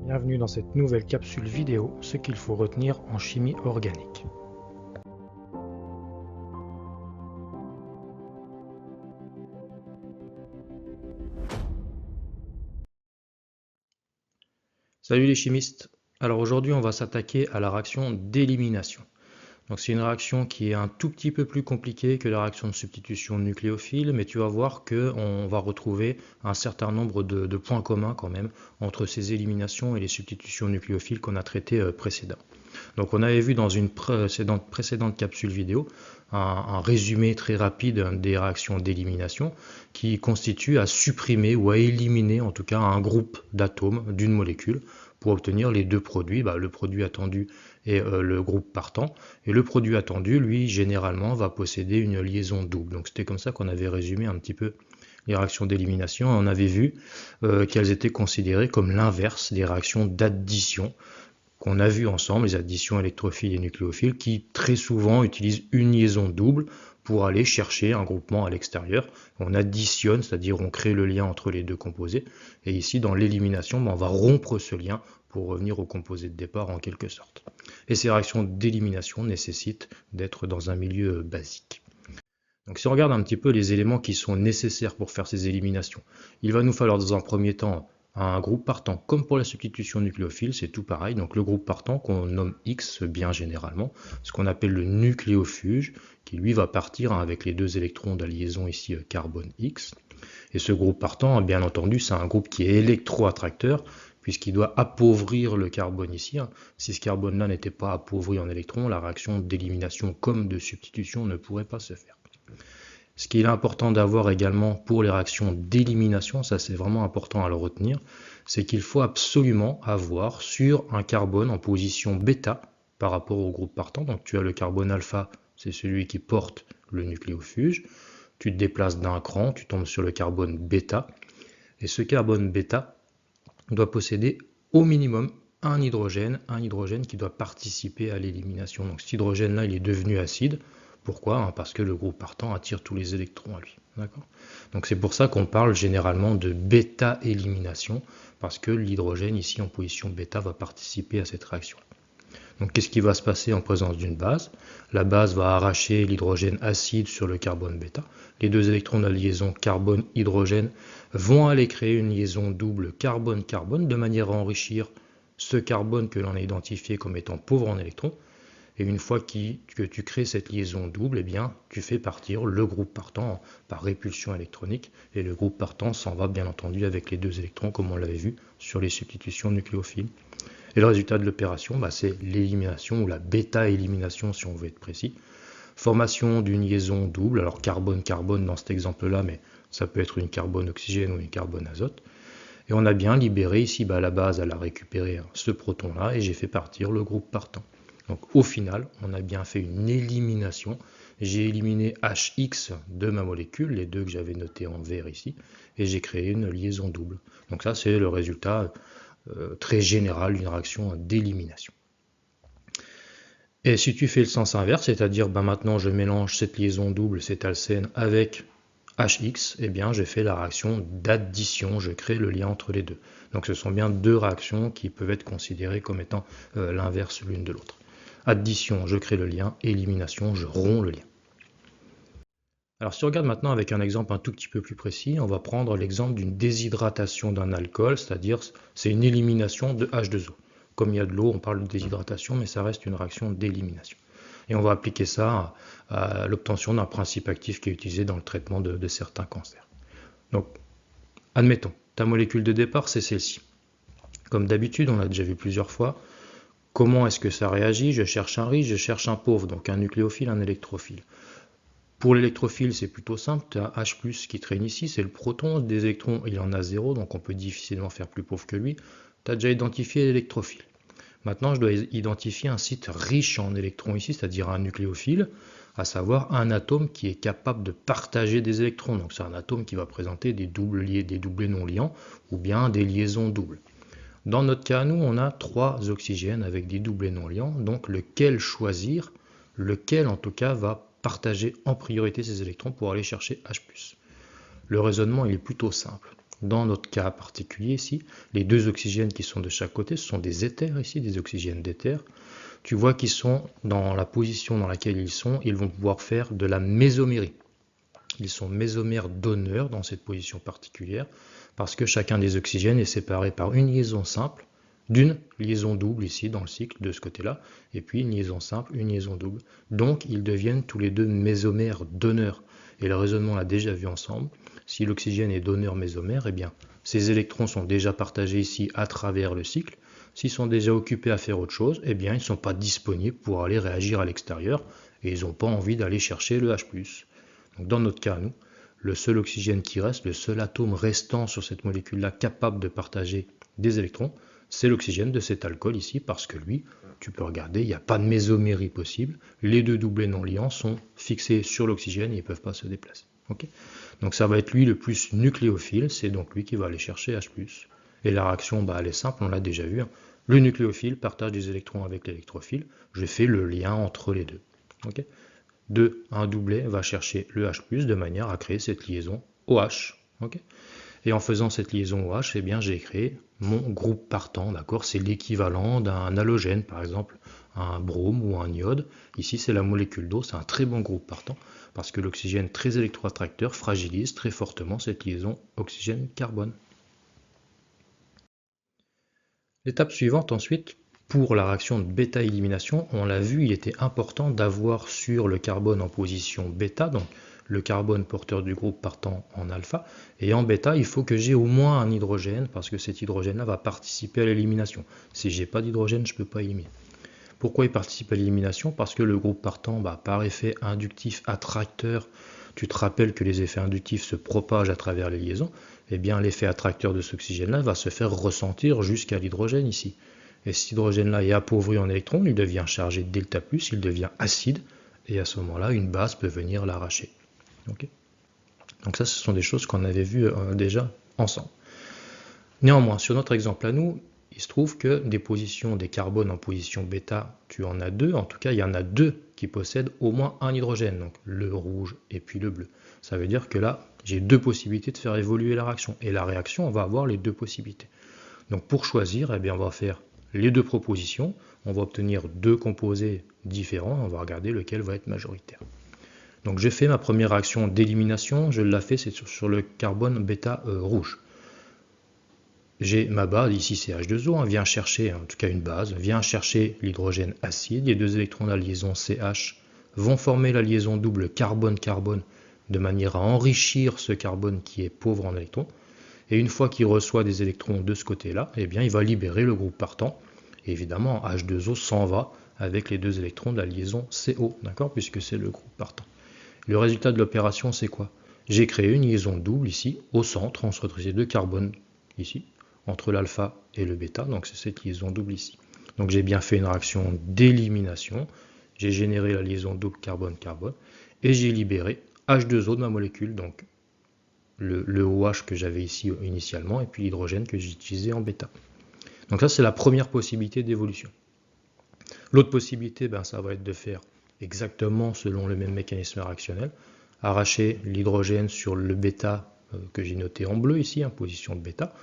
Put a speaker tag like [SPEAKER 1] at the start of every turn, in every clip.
[SPEAKER 1] Bienvenue dans cette nouvelle capsule vidéo, ce qu'il faut retenir en chimie organique. Salut les chimistes. Alors aujourd'hui on va s'attaquer à la réaction d'élimination. Donc c'est une réaction qui est un tout petit peu plus compliquée que la réaction de substitution nucléophile, mais tu vas voir qu'on va retrouver un certain nombre de points communs quand même entre ces éliminations et les substitutions nucléophiles qu'on a traitées précédemment. Donc on avait vu dans une précédente capsule vidéo un résumé très rapide des réactions d'élimination qui constitue à supprimer ou à éliminer en tout cas un groupe d'atomes d'une molécule pour obtenir les deux produits, le produit attendu et le groupe partant. Et le produit attendu, lui, généralement, va posséder une liaison double. Donc c'était comme ça qu'on avait résumé un petit peu les réactions d'élimination. On avait vu qu'elles étaient considérées comme l'inverse des réactions d'addition qu'on a vu ensemble, les additions électrophiles et nucléophiles, qui très souvent utilisent une liaison double pour aller chercher un groupement à l'extérieur. On additionne, c'est-à-dire on crée le lien entre les deux composés. Et ici, dans l'élimination, on va rompre ce lien pour revenir au composé de départ en quelque sorte. Et ces réactions d'élimination nécessitent d'être dans un milieu basique. Donc si on regarde un petit peu les éléments qui sont nécessaires pour faire ces éliminations, il va nous falloir dans un premier temps un groupe partant, comme pour la substitution nucléophile, c'est tout pareil. Donc le groupe partant qu'on nomme X bien généralement, ce qu'on appelle le nucléofuge, qui lui va partir avec les deux électrons de la liaison ici carbone X. Et ce groupe partant, bien entendu, c'est un groupe qui est électroattracteur, puisqu'il doit appauvrir le carbone ici. Si ce carbone-là n'était pas appauvri en électrons, la réaction d'élimination comme de substitution ne pourrait pas se faire. Ce qu'il est important d'avoir également pour les réactions d'élimination, ça c'est vraiment important à le retenir, c'est qu'il faut absolument avoir sur un carbone en position bêta par rapport au groupe partant. Donc tu as le carbone alpha, c'est celui qui porte le nucléofuge. Tu te déplaces d'un cran, tu tombes sur le carbone bêta. Et ce carbone bêta doit posséder au minimum un hydrogène qui doit participer à l'élimination. Donc cet hydrogène-là, il est devenu acide. Pourquoi? Parce que le groupe partant attire tous les électrons à lui. Donc c'est pour ça qu'on parle généralement de bêta-élimination, parce que l'hydrogène ici en position bêta va participer à cette réaction. Donc qu'est-ce qui va se passer en présence d'une base? La base va arracher l'hydrogène acide sur le carbone bêta. Les deux électrons de la liaison carbone-hydrogène vont aller créer une liaison double carbone-carbone de manière à enrichir ce carbone que l'on a identifié comme étant pauvre en électrons. Et une fois que tu crées cette liaison double, tu fais partir le groupe partant par répulsion électronique. Et le groupe partant s'en va bien entendu avec les deux électrons, comme on l'avait vu sur les substitutions nucléophiles. Et le résultat de l'opération, c'est l'élimination ou la bêta-élimination si on veut être précis. Formation d'une liaison double, alors carbone-carbone dans cet exemple-là, mais ça peut être une carbone-oxygène ou une carbone-azote. Et on a bien libéré ici, la base, elle a récupéré ce proton-là et j'ai fait partir le groupe partant. Donc au final, on a bien fait une élimination. J'ai éliminé HX de ma molécule, les deux que j'avais notés en vert ici, et j'ai créé une liaison double. Donc ça, c'est le résultat très général d'une réaction d'élimination. Et si tu fais le sens inverse, c'est-à-dire maintenant je mélange cette liaison double, cet alcène, avec HX, j'ai fait la réaction d'addition, je crée le lien entre les deux. Donc ce sont bien deux réactions qui peuvent être considérées comme étant l'inverse l'une de l'autre. Addition, je crée le lien, élimination, je romps le lien. Alors si on regarde maintenant avec un exemple un tout petit peu plus précis, on va prendre l'exemple d'une déshydratation d'un alcool, c'est-à-dire c'est une élimination de H2O. Comme il y a de l'eau, on parle de déshydratation, mais ça reste une réaction d'élimination. Et on va appliquer ça à l'obtention d'un principe actif qui est utilisé dans le traitement de certains cancers. Donc, admettons, ta molécule de départ, c'est celle-ci. Comme d'habitude, on l'a déjà vu plusieurs fois, comment est-ce que ça réagit? Je cherche un riche, je cherche un pauvre, donc un nucléophile, un électrophile. Pour l'électrophile, c'est plutôt simple, tu as H+, qui traîne ici, c'est le proton, des électrons, il en a 0, donc on peut difficilement faire plus pauvre que lui. Tu as déjà identifié l'électrophile. Maintenant, je dois identifier un site riche en électrons ici, c'est-à-dire un nucléophile, à savoir un atome qui est capable de partager des électrons. Donc c'est un atome qui va présenter des doublés non liants, ou bien des liaisons doubles. Dans notre cas, nous, on a 3 oxygènes avec des doublés non liants, donc lequel choisir, lequel en tout cas va partager en priorité ces électrons pour aller chercher H+. Le raisonnement il est plutôt simple. dans notre cas particulier ici, les deux oxygènes qui sont de chaque côté, ce sont des éthers ici, des oxygènes d'éther. Tu vois qu'ils sont dans la position dans laquelle ils vont pouvoir faire de la mésomérie. Ils sont mésomères donneurs dans cette position particulière, parce que chacun des oxygènes est séparé par une liaison simple, d'une liaison double ici dans le cycle de ce côté-là, et puis une liaison simple, une liaison double. Donc ils deviennent tous les deux mésomères donneurs. Et le raisonnement l'a déjà vu ensemble. Si l'oxygène est donneur mésomère, eh bien ces électrons sont déjà partagés ici à travers le cycle. S'ils sont déjà occupés à faire autre chose, eh bien ils ne sont pas disponibles pour aller réagir à l'extérieur et ils n'ont pas envie d'aller chercher le H+. Donc dans notre cas, nous, le seul oxygène qui reste, le seul atome restant sur cette molécule-là capable de partager des électrons, c'est l'oxygène de cet alcool ici, parce que lui, tu peux regarder, il n'y a pas de mésomérie possible. Les deux doublés non liants sont fixés sur l'oxygène et ils ne peuvent pas se déplacer. Okay, donc ça va être lui le plus nucléophile, c'est donc lui qui va aller chercher H+. Et la réaction, elle est simple, on l'a déjà vu. Le nucléophile partage des électrons avec l'électrophile. Je fais le lien entre les deux. Okay, un doublet va chercher le H+, de manière à créer cette liaison OH. Okay, et en faisant cette liaison OH, eh bien, j'ai créé mon groupe partant. D'accord, c'est l'équivalent d'un halogène, par exemple un brome ou un iode. Ici, c'est la molécule d'eau, c'est un très bon groupe partant, parce que l'oxygène très électroattracteur fragilise très fortement cette liaison oxygène-carbone. L'étape suivante ensuite, pour la réaction de bêta-élimination, on l'a vu, il était important d'avoir sur le carbone en position bêta, donc le carbone porteur du groupe partant en alpha, et en bêta, il faut que j'ai au moins un hydrogène, parce que cet hydrogène-là va participer à l'élimination. Si j'ai pas d'hydrogène, je ne peux pas éliminer. Pourquoi il participe à l'élimination? Parce que le groupe partant, par effet inductif attracteur, tu te rappelles que les effets inductifs se propagent à travers les liaisons, eh bien l'effet attracteur de cet oxygène-là va se faire ressentir jusqu'à l'hydrogène ici. Et cet hydrogène-là est appauvri en électrons, il devient chargé de delta+, il devient acide, et à ce moment-là, une base peut venir l'arracher. Okay, donc ça, ce sont des choses qu'on avait vues déjà ensemble. Néanmoins, sur notre exemple à nous, il se trouve que des positions des carbones en position bêta, tu en as deux. En tout cas, il y en a deux qui possèdent au moins un hydrogène, donc le rouge et puis le bleu. Ça veut dire que là, j'ai deux possibilités de faire évoluer la réaction. Et la réaction, on va avoir les deux possibilités. Donc pour choisir, eh bien, on va faire les deux propositions. On va obtenir deux composés différents. On va regarder lequel va être majoritaire. Donc j'ai fait ma première réaction d'élimination. Je l'ai fait, c'est sur le carbone bêta rouge. J'ai ma base, ici c'est H2O, vient chercher, en tout cas une base, vient chercher l'hydrogène acide, les deux électrons de la liaison CH vont former la liaison double carbone-carbone de manière à enrichir ce carbone qui est pauvre en électrons, et une fois qu'il reçoit des électrons de ce côté-là, eh bien il va libérer le groupe partant, et évidemment H2O s'en va avec les deux électrons de la liaison CO, d'accord, puisque c'est le groupe partant. Le résultat de l'opération c'est quoi? J'ai créé une liaison double ici, au centre, entre ces deux carbones ici, entre l'alpha et le bêta, donc c'est cette liaison double ici. Donc j'ai bien fait une réaction d'élimination, j'ai généré la liaison double carbone-carbone, et j'ai libéré H2O de ma molécule, donc le OH que j'avais ici initialement, et puis l'hydrogène que j'ai utilisé en bêta. Donc ça c'est la première possibilité d'évolution. L'autre possibilité, ça va être de faire exactement selon le même mécanisme réactionnel, arracher l'hydrogène sur le bêta que j'ai noté en bleu ici, en position de bêta,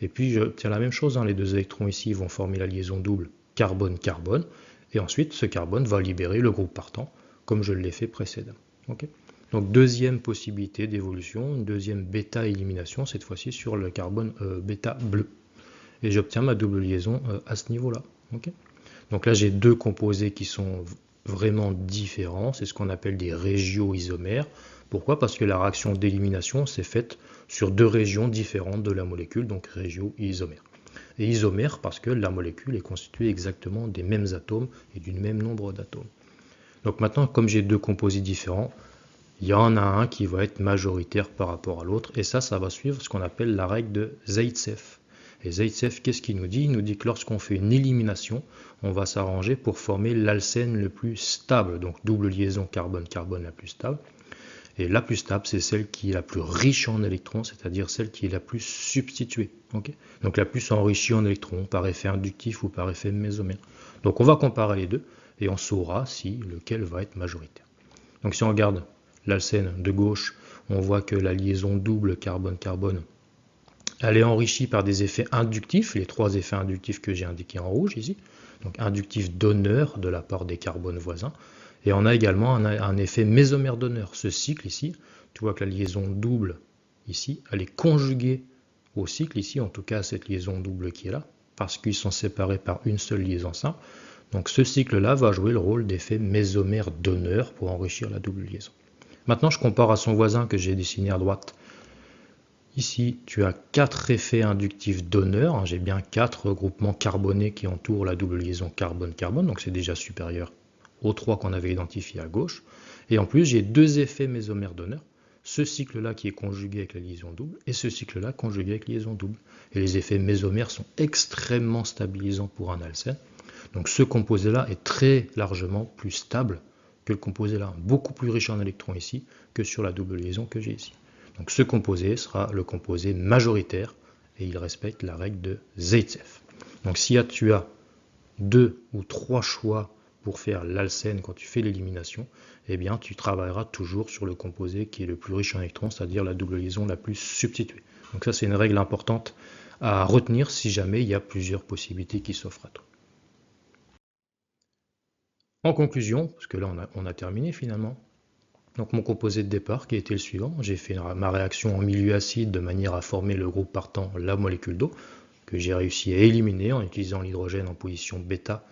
[SPEAKER 1] et puis j'obtiens la même chose, les deux électrons ici vont former la liaison double carbone-carbone, et ensuite ce carbone va libérer le groupe partant, comme je l'ai fait précédemment. Okay, donc deuxième possibilité d'évolution, une deuxième bêta-élimination, cette fois-ci sur le carbone bêta bleu. Et j'obtiens ma double liaison à ce niveau-là. Okay, donc là j'ai deux composés qui sont vraiment différents, c'est ce qu'on appelle des régioisomères. Pourquoi? Parce que la réaction d'élimination s'est faite sur deux régions différentes de la molécule, donc régio-isomère. Et isomère parce que la molécule est constituée exactement des mêmes atomes et du même nombre d'atomes. Donc maintenant, comme j'ai deux composés différents, il y en a un qui va être majoritaire par rapport à l'autre, et ça va suivre ce qu'on appelle la règle de Zaïtsev. Et Zaïtsev, qu'est-ce qu'il nous dit? Il nous dit que lorsqu'on fait une élimination, on va s'arranger pour former l'alcène le plus stable, donc double liaison carbone-carbone la plus stable. Et la plus stable, c'est celle qui est la plus riche en électrons, c'est-à-dire celle qui est la plus substituée. Okay, donc la plus enrichie en électrons, par effet inductif ou par effet mésomère. Donc on va comparer les deux, et on saura si lequel va être majoritaire. Donc si on regarde l'alcène de gauche, on voit que la liaison double carbone-carbone Elle est enrichie par des effets inductifs, les 3 effets inductifs que j'ai indiqués en rouge ici. Donc inductif donneur de la part des carbones voisins. Et on a également un effet mésomère donneur. Ce cycle ici, tu vois que la liaison double ici, elle est conjuguée au cycle ici, en tout cas cette liaison double qui est là, parce qu'ils sont séparés par une seule liaison simple. Donc ce cycle-là va jouer le rôle d'effet mésomère donneur pour enrichir la double liaison. Maintenant, je compare à son voisin que j'ai dessiné à droite. Ici, tu as 4 effets inductifs donneurs. J'ai bien 4 groupements carbonés qui entourent la double liaison carbone-carbone, donc c'est déjà supérieur aux 3 qu'on avait identifiés à gauche. Et en plus, j'ai 2 effets mésomères donneurs. Ce cycle-là qui est conjugué avec la liaison double, et ce cycle-là conjugué avec la liaison double. Et les effets mésomères sont extrêmement stabilisants pour un alcène. Donc ce composé-là est très largement plus stable que le composé-là, beaucoup plus riche en électrons ici que sur la double liaison que j'ai ici. Donc ce composé sera le composé majoritaire et il respecte la règle de Zaitsev. Donc si tu as 2 ou 3 choix pour faire l'alcène quand tu fais l'élimination, eh bien tu travailleras toujours sur le composé qui est le plus riche en électrons, c'est-à-dire la double liaison la plus substituée. Donc ça c'est une règle importante à retenir si jamais il y a plusieurs possibilités qui s'offrent à toi. En conclusion, parce que là on a terminé finalement, donc mon composé de départ qui était le suivant, j'ai fait ma réaction en milieu acide de manière à former le groupe partant, la molécule d'eau, que j'ai réussi à éliminer en utilisant l'hydrogène en position bêta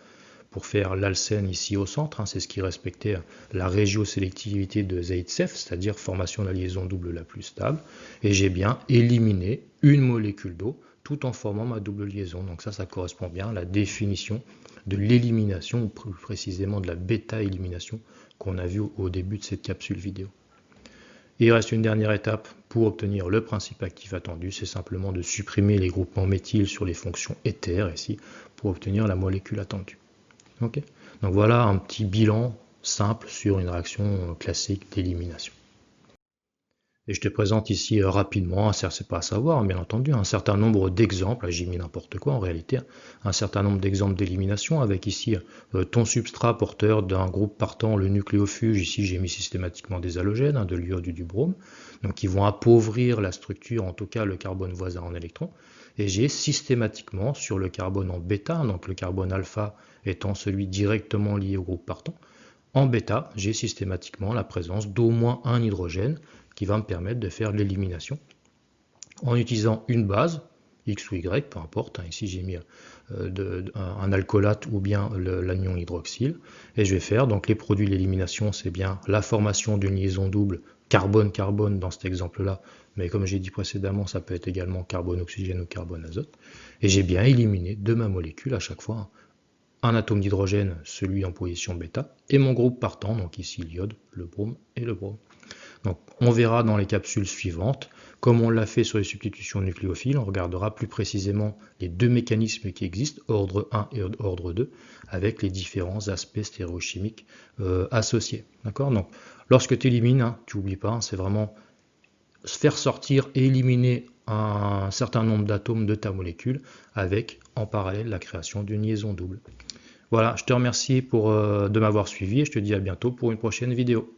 [SPEAKER 1] pour faire l'alcène ici au centre, c'est ce qui respectait la régiosélectivité de Zaitsev, c'est-à-dire formation de la liaison double la plus stable, et j'ai bien éliminé une molécule d'eau tout en formant ma double liaison. Donc ça correspond bien à la définition de l'élimination, ou plus précisément de la bêta-élimination qu'on a vu au début de cette capsule vidéo. Et il reste une dernière étape pour obtenir le principe actif attendu, c'est simplement de supprimer les groupements méthyl sur les fonctions éther ici pour obtenir la molécule attendue. Okay. Donc voilà un petit bilan simple sur une réaction classique d'élimination. Et je te présente ici rapidement, c'est pas à savoir, bien entendu, un certain nombre d'exemples, j'ai mis n'importe quoi en réalité, un certain nombre d'exemples d'élimination, avec ici ton substrat porteur d'un groupe partant, le nucléofuge, ici j'ai mis systématiquement des halogènes, de l'iode ou du brome, donc qui vont appauvrir la structure, en tout cas le carbone voisin en électrons, et j'ai systématiquement sur le carbone en bêta, donc le carbone alpha étant celui directement lié au groupe partant, en bêta, j'ai systématiquement la présence d'au moins un hydrogène qui va me permettre de faire l'élimination en utilisant une base, X ou Y, peu importe. Ici, j'ai mis un alcoolate ou bien l'anion hydroxyle. Et je vais faire, donc les produits de l'élimination, c'est bien la formation d'une liaison double carbone-carbone dans cet exemple-là. Mais comme j'ai dit précédemment, ça peut être également carbone-oxygène ou carbone-azote. Et j'ai bien éliminé de ma molécule à chaque fois un atome d'hydrogène, celui en position bêta, et mon groupe partant, donc ici l'iode, le brome et le brome. Donc on verra dans les capsules suivantes, comme on l'a fait sur les substitutions nucléophiles, on regardera plus précisément les deux mécanismes qui existent, ordre 1 et ordre 2, avec les différents aspects stéréochimiques associés. D'accord. Donc lorsque tu élimines, tu n'oublies pas, c'est vraiment faire sortir et éliminer un certain nombre d'atomes de ta molécule, avec en parallèle la création d'une liaison double. Voilà, je te remercie de m'avoir suivi et je te dis à bientôt pour une prochaine vidéo.